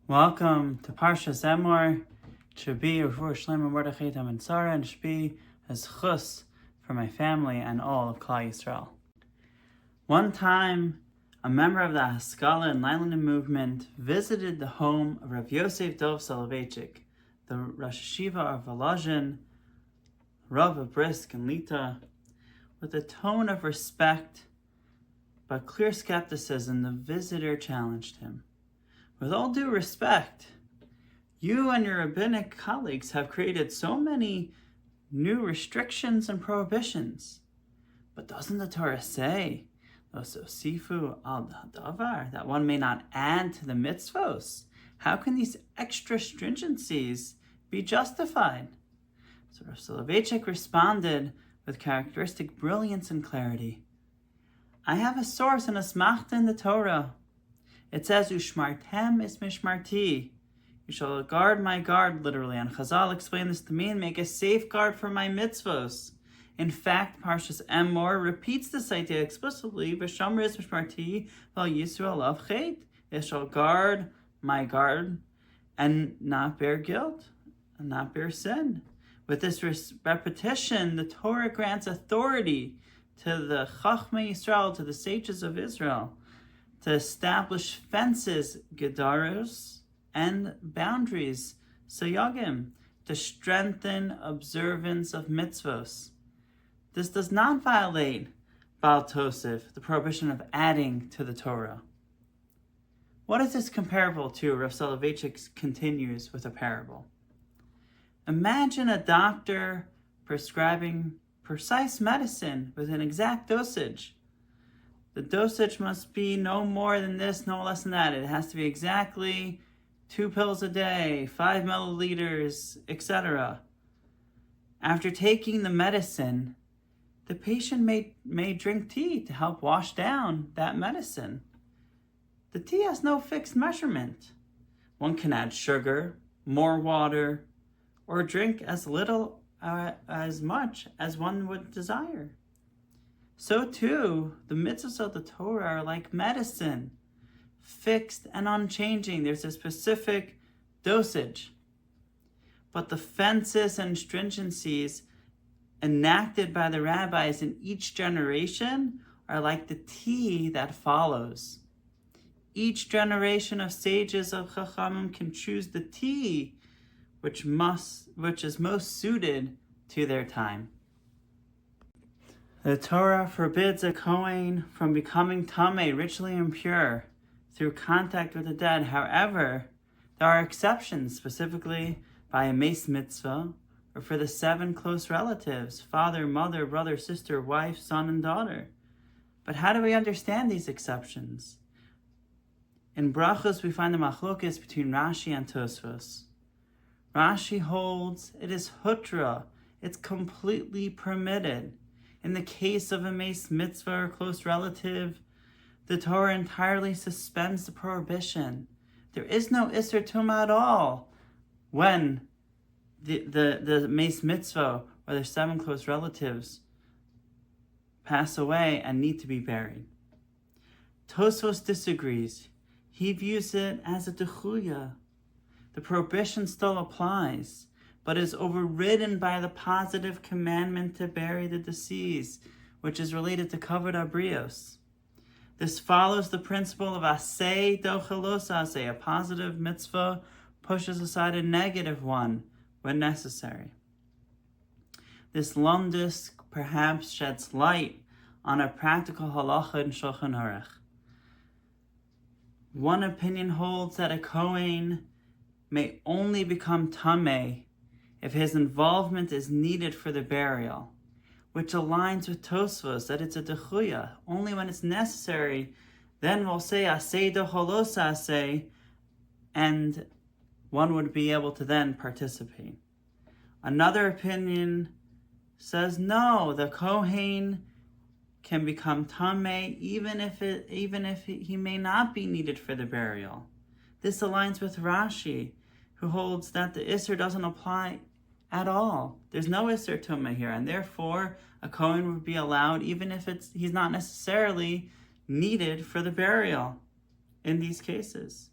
Welcome to Parshas Emor. Should be Refuah Shleima Mordechai Tam and Sarah, and should be as chus for my family and all of Klal Yisrael. One time, a member of the Haskalah and Leilanim movement visited the home of Rav Yosef Dov Soloveitchik, the Rosh Yeshiva of Volozhin, Rav of Bris and Lita. With a tone of respect but clear skepticism, the visitor challenged him. With all due respect, you and your rabbinic colleagues have created so many new restrictions and prohibitions. But doesn't the Torah say, Sifu al davar, that one may not add to the mitzvos? How can these extra stringencies be justified? So Rav Soloveitchik responded with characteristic brilliance and clarity. I have a source and a smachta in the Torah. It says, Ushmartem is mishmarti. You shall guard my guard, literally. And Chazal explained this to me and make a safeguard for my mitzvos. In fact, Parshas Emor repeats this idea explicitly. V'shamar is mishmarti, vel Yisrael of chet. It shall guard my guard and not bear guilt, and not bear sin. With this repetition, the Torah grants authority to the Chachmei Yisrael, to the sages of Israel, to establish fences, gedaros, and boundaries, sayagim, to strengthen observance of mitzvos. This does not violate Baal Tosef, the prohibition of adding to the Torah. What is this comparable to? Rav Soloveitchik continues with a parable. Imagine a doctor prescribing precise medicine with an exact dosage. The dosage must be no more than this, no less than that. It has to be exactly 2 pills a day, 5 milliliters, etc. After taking the medicine, the patient may drink tea to help wash down that medicine. The tea has no fixed measurement. One can add sugar, more water, or drink as little as much as one would desire. So too, the mitzvahs of the Torah are like medicine, fixed and unchanging. There's a specific dosage. But the fences and stringencies enacted by the rabbis in each generation are like the tea that follows. Each generation of sages of Chachamim can choose the tea which is most suited to their time. The Torah forbids a Kohen from becoming Tamei, ritually impure, through contact with the dead. However, there are exceptions, specifically by a mace mitzvah, or for the 7 close relatives, father, mother, brother, sister, wife, son, and daughter. But how do we understand these exceptions? In Brachos, we find the Machlokes between Rashi and Tosfos. Rashi holds it is hutra, it's completely permitted. In the case of a mace mitzvah or close relative, the Torah entirely suspends the prohibition. There is no Isser Tumah at all when the mace mitzvah or their 7 close relatives pass away and need to be buried. Tosfos disagrees. He views it as a dechuya. The prohibition still applies, but is overridden by the positive commandment to bury the deceased, which is related to kavod abrios. This follows the principle of aseh dochelos aseh. A positive mitzvah pushes aside a negative one when necessary. This Lomdus perhaps sheds light on a practical halacha in Shulchan Aruch. One opinion holds that a Kohen may only become Tamei if his involvement is needed for the burial, which aligns with Tosfos, that it's a dechuya. Only when it's necessary, then we'll say aseh docholos aseh, and one would be able to then participate. Another opinion says no, the Kohen can become Tamei even if he may not be needed for the burial. This aligns with Rashi, who holds that the Isser doesn't apply at all. There's no Isser Tumah here, and therefore a Kohen would be allowed even if he's not necessarily needed for the burial in these cases.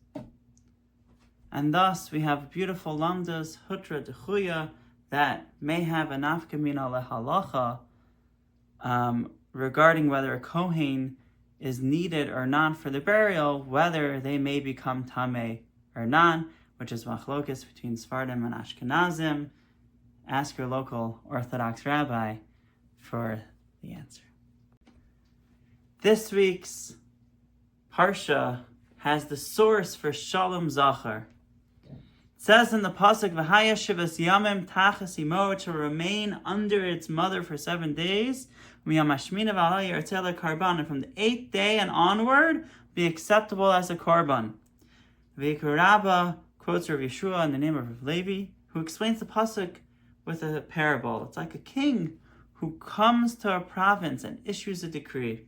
And thus we have a beautiful Lomdus, Hutra Dechuya, that may have a nafkamina lehalacha regarding whether a Kohen is needed or not for the burial, whether they may become Tamei or not, which is Machlokes between Sephardim and Ashkenazim. Ask your local Orthodox rabbi for the answer. This week's Parsha has the source for Shalom Zachar. It says in the pasuk, "V'haya shivas yamim tachas imo," to remain under its mother for 7 days. Miyam hashmina v'alai yirtzeh lekarban, and from the 8th day and onward, be acceptable as a korban. V'yikra Rabba quotes Rav Yeshua in the name of Rav Levi, who explains the pasuk with a parable. It's like a king who comes to a province and issues a decree.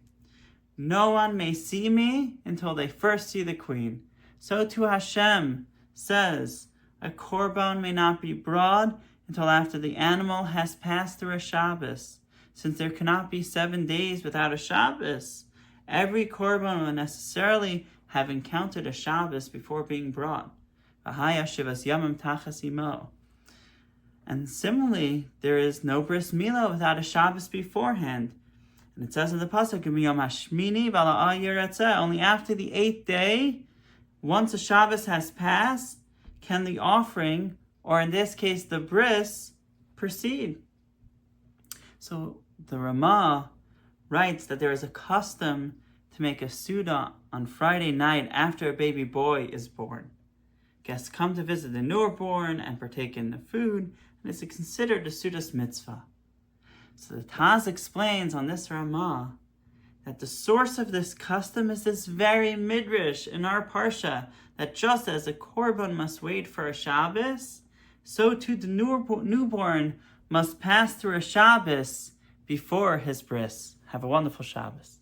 No one may see me until they first see the queen. So too Hashem says, a korban may not be brought until after the animal has passed through a Shabbos. Since there cannot be 7 days without a Shabbos, every korban will necessarily have encountered a Shabbos before being brought. And similarly, there is no bris milah without a Shabbos beforehand. And it says in the pasuk, only after the 8th day, once a Shabbos has passed, can the offering, or in this case the bris, proceed. So the Ramah writes that there is a custom to make a Suda on Friday night after a baby boy is born. Guests come to visit the newborn and partake in the food, and it's considered a Suda's mitzvah. So the Taz explains on this Ramah that the source of this custom is this very midrash in our parsha, that just as a korban must wait for a Shabbos, so too the newborn must pass through a Shabbos before his bris. Have a wonderful Shabbos.